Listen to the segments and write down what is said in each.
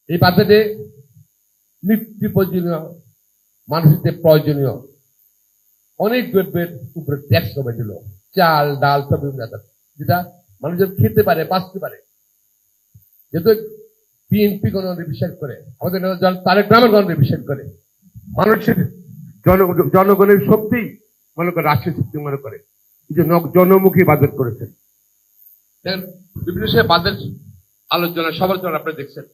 এই বাজেটে নিত্য প্রয়োজনীয় মানুষের প্রয়োজনীয় অনেক দ্রব্যের উপরে ট্যাক্স কমে দিল, চাল ডাল সব যেটা মানুষজন খেতে পারে, বাঁচতে পারে। যেহেতু বিএনপি গণতন্ত্রে বিশ্বাস করে, আমাদের তারেক রহমান গণতন্ত্রে বিশ্বাস করে, মানুষের জনগণের শক্তি মনে করে, রাষ্ট্রীয় শক্তি মনে করে, এই যে জনমুখী বাজেট করেছেন। বিভিন্ন সময় বাজেট আলোচনা সমালোচনা আপনারা দেখছেন।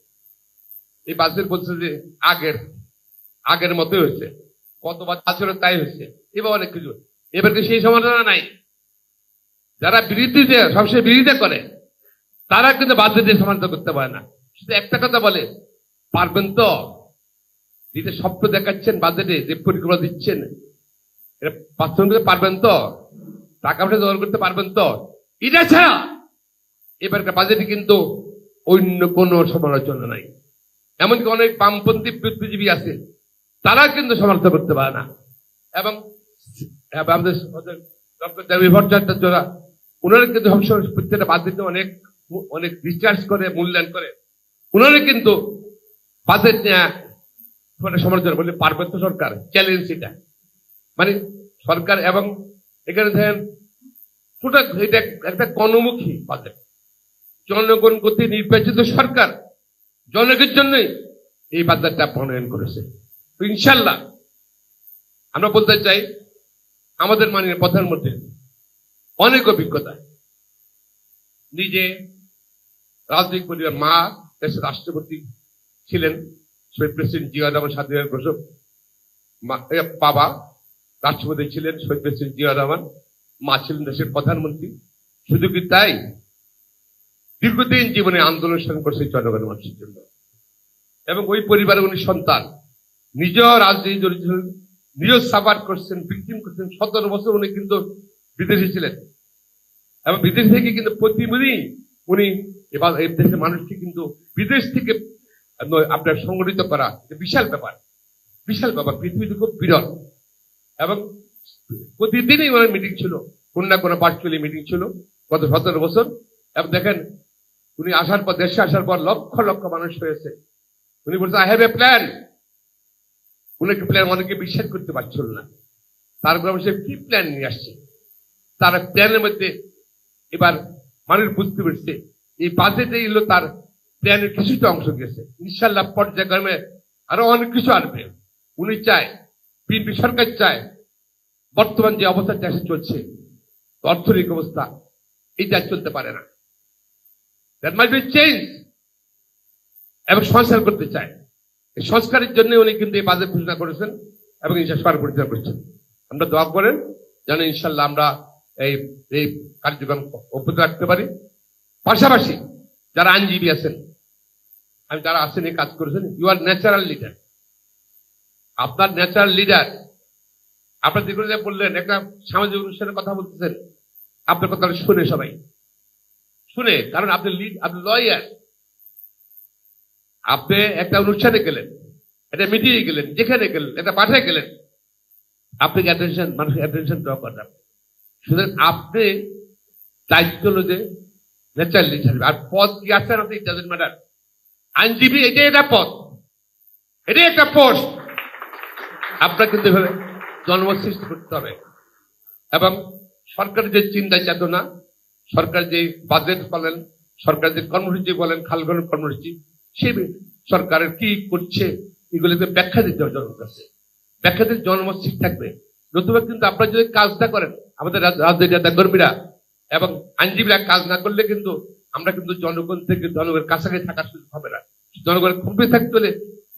এই বাজেট বলছে যে আগের মতোই হয়েছে, কতবার ছিল তাই হয়েছে, এবার অনেক কিছু। এবারকে সেই সমালোচনা নাই। যারা বিরোধীতে সবসময় বিরোধিতা করে তারা কিন্তু বাজেটের সমালোচনা করতে পারে না। শুধু একটা কথা বলে, পারবেন তো? যেটা স্বপ্ন দেখাচ্ছেন বাজেটে, যে পরিকল্পনা দিচ্ছেন, এটা বাস্তবায়ন করতে পারবেন তো? টাকা পয়সা জোগাড় করতে পারবেন তো? এটা ছাড়া এবারকার বাজেটে কিন্তু অন্য কোনো সমালোচনা নাই। এমনকি অনেক বামপন্থী বুদ্ধিজীবী আছে, তারা কিন্তু সমালোচনা করতে পারে না। এবং আমাদের উনারা কিন্তু প্রত্যেকটা বাজেটে অনেক অনেক রিসার্চ করে, মূল্যায়ন করে। উনারা কিন্তু বাজেট নিয়ে সমালোচনা বলে, পারবেন তো সরকার? চ্যালেঞ্জ এটা, মানে সরকার। এবং এখানে দেখেন এটা একটা গণমুখী বাজেট, জনগণ কর্তৃক নির্বাচিত সরকার জনগণের জন্যই এই বাজেটটা প্রণয়ন করেছে। ইনশাল্লাহ আমরা বলতে চাই, আমাদের মাননীয় প্রধানমন্ত্রী অনেক অভিজ্ঞতা, নিজে রাজনৈতিক পরিবার, মা দেশের রাষ্ট্রপতি ছিলেন, শহীদ প্রেসিডেন্ট জিয়া রহমান, স্বাধীনতার ঘোষক। বাবা রাষ্ট্রপতি ছিলেন, শহীদ প্রেসিডেন্ট জিয়া রহমান। মা ছিলেন দেশের প্রধানমন্ত্রী। শুধু কি তাই, দীর্ঘদিন জীবনে আন্দোলন সংগ্রাম করছে জনগণের মানুষের জন্য। এবং ওই পরিবারের উনি সন্তান, নিজেও রাজনীতি জড়িত ছিলেন, নিজেও সাফার করছেন, ভিকটিম করছেন। 17 বছর উনি কিন্তু বিদেশে ছিলেন, এবং বিদেশ থেকে কিন্তু প্রতিদিনই উনি এবার এই দেশের মানুষকে কিন্তু বিদেশ থেকে আপনার সংগঠিত করা বিশাল ব্যাপার, বিশাল ব্যাপার, পৃথিবীতে খুব বিরল। এবং প্রতিদিনই ওনার মিটিং ছিল, কোন না কোনো ভার্চুয়ালি মিটিং ছিল গত 17 বছর। এবং দেখেন, উনি আসার পর, দেশে আসার পর লক্ষ লক্ষ মানুষ হয়েছে। উনি বলছেন, আই হ্যাভ এ প্ল্যান। উনি প্ল্যান অনেকে বিশ্বাস করতে পারছিল না। তারপর সে কি প্ল্যান নিয়ে আসছে, তার প্ল্যানের মধ্যে এবার মানুষ বুঝতে পেরেছে এই বাজেটে এলো তার প্ল্যানের কিছুটা অংশ গেছে। ইনশাল্লাহ পর্যায়ক্রমে আরো অনেক কিছু আসবে। উনি চায়, বিএনপি সরকার চায়, বর্তমান যে অবস্থা দেশে চলছে, অর্থনৈতিক অবস্থা, এটা চলতে পারে না। That might be change. এবং সংস্কার করতে চায়। এই সংস্কারের জন্য উনি কিন্তু এই বাজেট ঘোষণা করেছেন এবং সরকার পরিচালনা করছেন। আমরা দোয়া করেন যেন ইনশাল্লাহ আমরা এই কার্যক্রম অব্যাহত রাখতে পারি। পাশাপাশি যারা আইনজীবী আছেন, আমি যারা আছেন, এই কাজ করেছেন, ইউ আর ন্যাচারাল লিডার। আপনার ন্যাচারাল লিডার। আপনার যেগুলো বললেন, একটা সামাজিক অনুষ্ঠানের কথা বলতেছেন, আপনার কথা শুনে সবাই শুনে, কারণ আপনি আপনি লয়ার। আপনি একটা অনুষ্ঠানে গেলেন, একটা মিটিংয়ে গেলেন, যেখানে গেলেন, একটা পাঠে গেলেন, আপনাকে অ্যাটেনশন, মানুষের অ্যাটেনশন ড্র করেন। সুতরাং আপনি দায়িত্ব হলো যে ন্যাচারাল লিডার। আর পদ কি আছেন আপনি, ইট ডাজন্ট ম্যাটার। আইনজীবী এটাই একটা পদ, এটাই একটা পোস্ট। আপনার কিন্তু এভাবে জনমত সৃষ্টি করতে হবে। এবং সরকারের যে চিন্তা চেতনা, সরকার যে বাজেট বলেন, সরকার যে কর্মসূচি বলেন, খালগণ কর্মসূচি, সে সরকারের কি করছে এগুলোকে ব্যাখ্যা দিতে হবে জনগণের কাছে। ব্যাখ্যা দিতে জনমত ঠিক থাকবে। নতুবা কিন্তু আপনারা যদি কাজ না করেন, আমাদের রাজনৈতিক নেতা কর্মীরা এবং আইনজীবীরা কাজ না করলে কিন্তু আমরা কিন্তু জনগণ থেকে জনগণের কাছাকাছি থাকার সুযোগ হবে না। জনগণের খুবই থাকতে হলে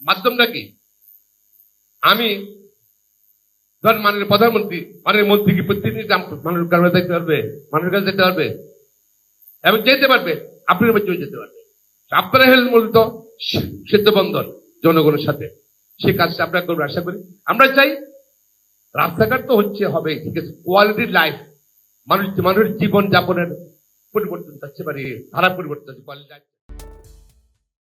মাধ্যমটা কি? আমি ধরেন মাননীয় প্রধানমন্ত্রী, মাননীয় মন্ত্রী কি প্রতিদিন মানুষের কাছে যেতে পারবে? মানুষের কাছে যেতে পারবে এবং যেতে পারবে, আপনার মধ্যে যেতে পারবে। আপনারা হলেন মূলত সেতু বন্ধন জনগণের সাথে। সে কাজটা আপনারা করবেন আশা করি। আমরা চাই রাস্তাঘাট তো হচ্ছে, হবে, ঠিক আছে, কোয়ালিটি লাইফ, মানুষের জীবন যাপনের পরিবর্তন চাচ্ছে, পারি ধারা পরিবর্তন, কোয়ালিটি লাইফ।